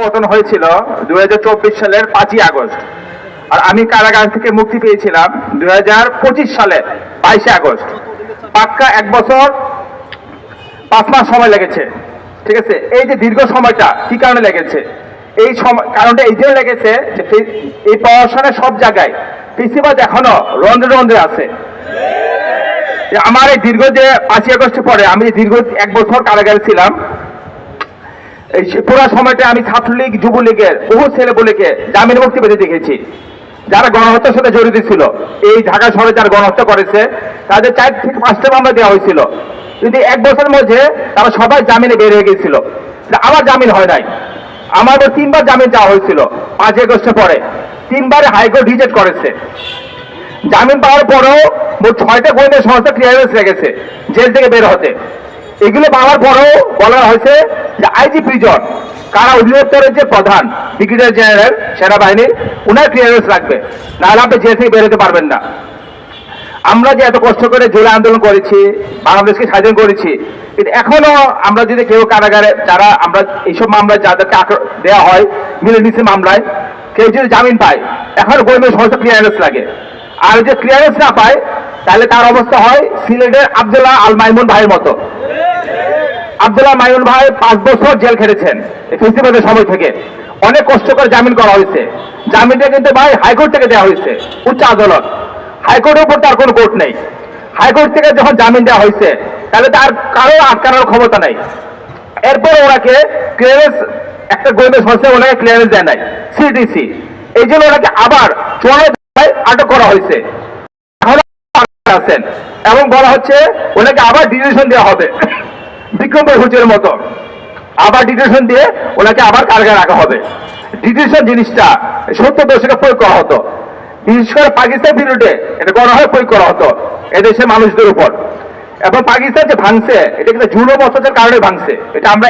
পতন হয়েছিল 2024 সালের 5ই আগস্ট, আর আমি কারাগার থেকে মুক্তি পেয়েছিলাম 2025 সালের 22 আগস্ট। পাক্কা 1 বছর 5 মাস সময় লেগেছে। ঠিক আছে, এই যে দীর্ঘ সময়টা কি কারণে লেগেছে? এই সময় কারণটা এই জন্য লেগেছে যে এই প্রশাসনের সব জায়গায় ফেসিবাদ এখনো রন্ধ্রে রন্ধ্রে আছে। আমার এই দীর্ঘ যে 5ই আগস্টের পরে আমি দীর্ঘ 1 বছর কারাগারে ছিলাম, এই পুরো সময়টা আমি ছাত্রলীগ যুবলীগের বহু ছেলেপুলেকে জামিন মুক্তি পেতে দেখেছি, যারা গণহত্যার সাথে জড়িত ছিল। এই ঢাকা শহরে যারা গণহত্যা করেছে তাদের 4 থেকে 5টা মামলা দেওয়া হয়েছিল, যদি 1 বছরের মধ্যে তারা সবাই জামিনে বের হয়ে গেছিল। আমার জামিন হয় নাই, আমাদের 3বার জামিন চাওয়া হয়েছিল 5 আগস্টের পরে, 3বারে হাইকোর্ট রিজেক্ট করেছে। জামিন পাওয়ার পরেও মোট 6টা গোয়েন্দা সংস্থা ক্লিয়ারেন্স রেখেছে জেল থেকে বের হতে। এগুলো পাওয়ার পরেও বলা হয়েছে যে আইজি প্রিজন কারা অধিদপ্তরের যে প্রধান ব্রিগেডিয়ার জেনারেল সেনাবাহিনীর, উনার ক্লিয়ারেন্স রাখবে, নাহলে আপনি জেল থেকে বের হতে পারবেন না। আমরা যে এত কষ্ট করে জেলে আন্দোলন করেছি, বাংলাদেশকে স্বাধীন করেছি, কিন্তু এখনো আমরা যদি কেউ কারাগারে যারা আমরা এইসব মামলায় যাদেরকে দেওয়া হয় মিলেনিসি মামলায়, কেউ যদি জামিন পায় এখন গোয়েন্দা সংস্থা ক্লিয়ারেন্স লাগে। আর যে ক্লিয়ারেন্স না পায় তাহলে তার অবস্থা হয় সিলেটের আব্দুল্লাহ আল মাইমুন ভাইয়ের মতো। আব্দুল্লাহ মাইমুন ভাই 5 বছর জেল খেটেছেন ফেসিবাদের সময় থেকে, অনেক কষ্ট করে জামিন করা হয়েছে। জামিনটা কিন্তু ভাই হাইকোর্ট থেকে দেওয়া হয়েছে, উচ্চ আদালত। হাইকোর্টের উপর তার কোনো কোর্ট নেই। হাইকোর্ট থেকে যখন জামিন দেওয়া হয়েছে তাহলে তার কারো আটকানোর ক্ষমতা নাই। এরপর ওনাকে ক্লিয়ারেন্স, একটা গোয়েন্দা সংস্থা ওনাকে ক্লিয়ারেন্স দেয় নাই, সিটিসি। এই জন্য ওনাকে আবার 4 আটক করা হয়েছে আছেন, এবং বলা হচ্ছে ওনাকে আবার ডিটেনশন দেওয়া হবে বিক্রমপুর হুজুরের মতো, আবার ডিটেনশন দিয়ে ওনাকে আবার কারাগারে রাখা হবে। ডিটেনশন জিনিসটা 70 দশকে প্রয়োগ করা হতো, বিশেষ করে পাকিস্তান বিরুদ্ধে এটা করা হয়, প্রয়োগ করা হতো এদেশের মানুষদের উপর। এবং পাকিস্তান যে ভাঙছে এটা কিন্তু জুলুম অত্যাচারের কারণে ভাঙছে, এটা আমরা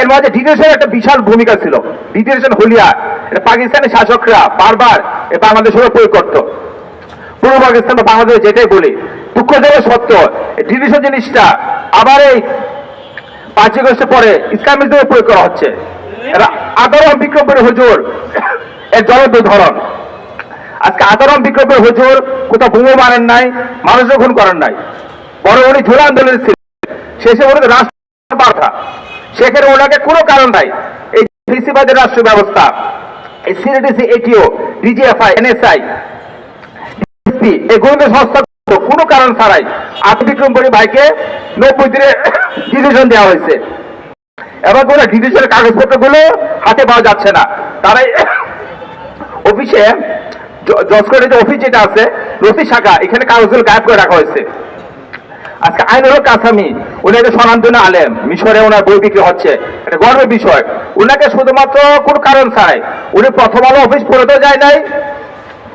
এর মধ্যে ডিটেনশনের একটা বিশাল ভূমিকা ছিল। ডিটেনশন হুলিয়া এটা পাকিস্তানের শাসকরা বারবার বাংলাদেশের প্রয়োগ করতো। পূর্ব পাকিস্তান বা বাংলাদেশ যেটাই বলি, দুঃখজনক সত্য ডিটেনশন জিনিসটা আবার এই 5 আগস্টের পরে ইসলামিকদের প্রয়োগ করা হচ্ছে। আদরম বিক্রমপুর হুজুর এর জ্বলন্ত উদাহরণ। আজকে আদরম বিক্রমপুর হুজুর কোথাও বোমা মারেন নাই, মানুষও খুন করেন নাই, বড় উনি ঝোলা আন্দোলনের ছিলেন। শেষে ওনাদের রাষ্ট্র বাধা, সেখানে ওনাকে কোনো কারণ নাই। এই ফেসিবাদের রাষ্ট্র ব্যবস্থা, এই সিটিসি, এটিও, ডিজিএফআই, এনএসআই, এই গোয়েন্দা সংস্থা কোনো কারণ ছাড়াই বিক্রমপুরী ভাইকে 90 দিনে ডিটেনশন দেওয়া হয়েছে, এবং কোনো ডিটেনশনের কাগজপত্র গুলো হাতে পাওয়া যাচ্ছে না। তারাই অফিসে জজকোর্টের যে অফিস যেটা আছে রশি শাখা, এখানে কাগজগুলো গায়েব করে রাখা হয়েছে। আজকে আইনুল কাসামি উনি একটা স্বনামধন্য আলেম, মিশরে ওনার বই বিক্রি হচ্ছে, এটা গর্বের বিষয়। উনাকে শুধুমাত্র কোন কারণ ছাড়াই, উনি প্রথম আলো অফিস পড়তে যায় নাই,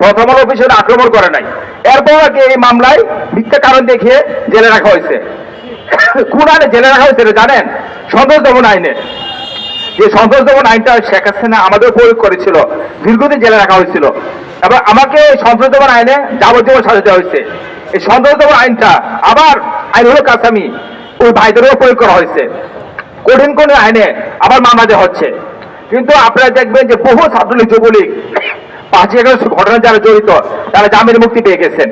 প্রথম আলো অফিসে আক্রমণ করে নাই, এরপর এই মামলায় মিথ্যা কারণ দেখিয়ে জেলে রাখা হয়েছে। কোন আইনে জেলে রাখা হয়েছে জানেন? সন্তোষ দমন আইনে। যে সন্তোষ দমন আইনটা শেখ হাসিনা আমাদের প্রয়োগ করেছিল, দীর্ঘদিন জেলে রাখা হয়েছিল, এবং আমাকে সন্তোষ দমন আইনে যাবজ্জীবন সাজা দেওয়া হয়েছে। এই সন্তোষ দমন আইনটা আবার আইনুল কাসামি ওই ভাইদেরও প্রয়োগ করা হয়েছে। কঠিন কোন আইনে আবার মামলা দেওয়া হচ্ছে। কিন্তু আপনারা দেখবেন যে বহু ছাত্রলীগ যুবলীগ 5 আগস্ট ঘটনা যারা জড়িত তারা জামিনে মুক্তি পেয়ে গেছেন,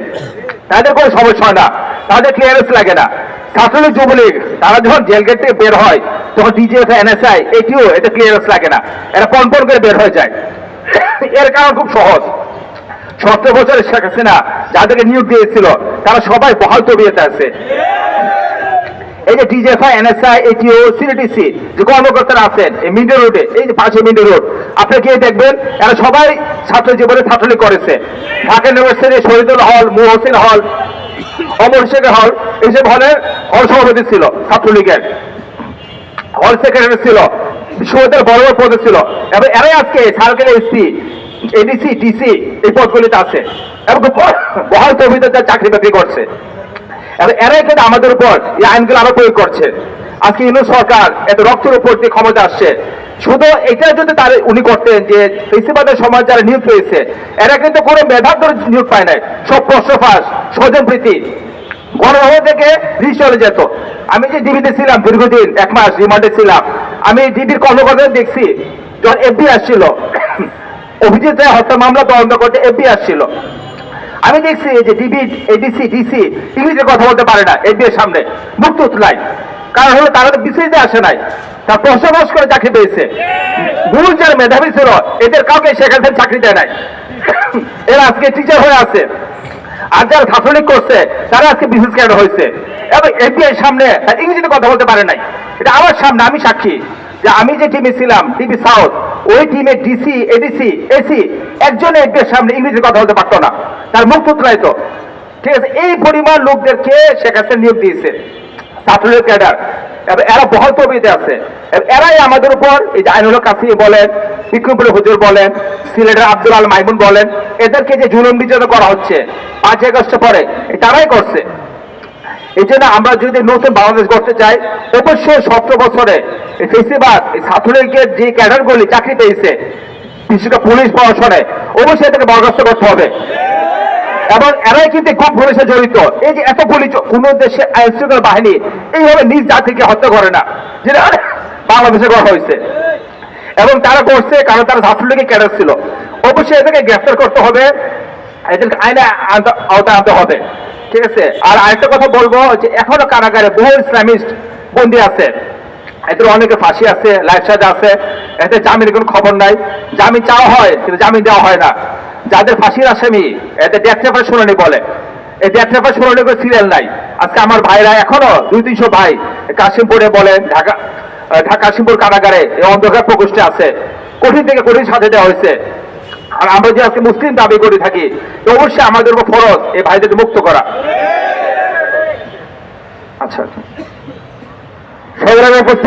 তাদের কোনো সমস্যা হয় না, তাদের ক্লিয়ারেন্স লাগে না। ছাত্রলীগ যুবলীগ তারা যখন জেল গেট থেকে বের হয় তখন ডিজিএফ, এনএসআই, এটিও এটা ক্লিয়ারেন্স লাগে না, এরা পনপন করে বের হয়ে যায়। এর কারণ খুব সহজ, 17 বছরের শেখ হাসিনা যাদেরকে নিয়োগ দিয়েছিল তারা সবাই বহাল তবিয়তে আছে। এই যে ডিজিএফআই, এনএসআই, এটিও, সিটিসি যে কর্মকর্তারা আছেন এই মিন্ডো রোডে, এই যে পাশে মিন্ডো রোড, আপনি গিয়ে দেখবেন এরা সবাই ছাত্র জীবনে ছাত্রলীগ করেছে। ঢাকা ইউনিভার্সিটি শহীদুল হল, মুহসিন হল, অমর শেখর হল, এইসব হলের হল সভাপতি ছিল, ছাত্রলীগের হল সেক্রেটারি ছিল, বিশ্ববিদ্যালয়ের বড় বড় পদে ছিল, এবং এরাই আজকে সার্কেল এসপি, এডিসি, ডিসি এই পদগুলিতে আছে, এবং বহাল তবিয়তে চাকরি বাকরি করছে। এরাই কিন্তু আমাদের উপর এই আইনগুলো আরো প্রয়োগ করছে। আজকে ইউনিট সরকার এত রক্তের উপর দিয়ে ক্ষমতা আসছে, শুধু এটা যদি তার উনি করতেন যে ফেসিবাদের সময় যারা নিয়োগ পেয়েছে এরা কিন্তু কোনো মেধার ধরে নিয়োগ পায় নাই, সব প্রশ্ন ফাঁস, স্বজনপ্রীতি, গণভবন থেকে রিস চলে যেত। আমি যে ডিবিতে ছিলাম দীর্ঘদিন 1 মাস রিমান্ডে ছিলাম, আমি ডিবির কর্মকর্তা দেখছি যখন এফবি আসছিল অভিজিৎ রায় হত্যা মামলা তদন্ত করতে এফবি আসছিল, আমি দেখছি যে ডিবি এডিসি ডিসি ইংলিশে কথা বলতে পারে না এফবি এর সামনে, মুক্ত নাই। কারণ হলো তারা তো বিসিতে আসে নাই, তার প্রশ্নবাস করে চাকরি পেয়েছে। মূল যারা মেধাবী ছিল এদের কাউকে সেখানে চাকরি দেয় নাই, এরা আজকে টিচার হয়ে আছে। আর যারা ছাত্রলীগ করছে তারা আজকে বিসিএস ক্যাডার হয়েছে এবং এফবিআই সামনে ইংরেজিতে কথা বলতে পারে নাই। এটা আমার সামনে, আমি সাক্ষী যে আমি যে টিমে ছিলাম টিভি সাউথ, ওই টিমে ডিসি এডিসি এসি একজন এফবিআই সামনে ইংরেজিতে কথা বলতে পারতো না, তার মুখ তুতলাই তো। ঠিক আছে, এই পরিমাণ লোকদেরকে শেখ হাসিনা নিয়োগ দিয়েছে ছাত্রলীগ ক্যাডার, এরা বহল তবিতে আছে। এরাই আমাদের উপর এই যে আইনুল কাসিম বলেন, বিক্রমপুরের হুজুর বলেন, সিলেটের আব্দুল আল মাইমুন বলেন, এদেরকে যে জুলুম নির্যাতন করা হচ্ছে 5 আগস্ট পরে তারাই করছে। এই জন্য আমরা যদি নতুন বাংলাদেশ করতে চাই, অবশ্যই 17 বছরে এই ফেসিবাদ এই ছাত্রলীগের যে ক্যাডারগুলি চাকরি পেয়েছে বিশেষ করে পুলিশ প্রশাসনে, অবশ্যই এটাকে বরখাস্ত করতে হবে। এবং এরাই কিন্তু খুব পুলিশে জড়িত। এই যে এত পুলিশ, কোন দেশে আইন শৃঙ্খলা বাহিনী এইভাবে নিজ জাতিকে হত্যা করে না, যেটা বাংলাদেশে করা হয়েছে। এবং তারা করছে কারণ তারা ছাত্রলীগের ক্যাডার ছিল। অবশ্যই এদেরকে গ্রেফতার করতে হবে, এদেরকে আইনে আওতায় আনতে হবে। ঠিক আছে, আর আরেকটা কথা বলবো যে এখনো কারাগারে বহু ইসলামিস্ট বন্দী আছে, এদের অনেকে ফাঁসি আছে, লাইফ সাজা আছে, এতে জামিনের কোনো খবর নাই। জামিন চাওয়া হয় কিন্তু জামিন দেওয়া হয় না। যাদের ফাঁসির আসামি এতে ডেথ পেপার শুনানি বলে, এই ডেথ পেপার শুনানি করে সিরিয়াল নাই। আজকে আমার ভাইরা এখনো 200-300 ভাই কাশিমপুরে বলেন, ঢাকা কাশিমপুর কারাগারে এই অন্ধকার প্রকোষ্ঠে আছে, কঠিন থেকে কঠিন সাজা দেওয়া হয়েছে। আর আমরা যে আজকে মুসলিম দাবি করে থাকি, তো অবশ্যই আমাদের উপর ফরজ এই ভাইদেরকে মুক্ত করা। আচ্ছা, সংগ্রামে উপস্থিত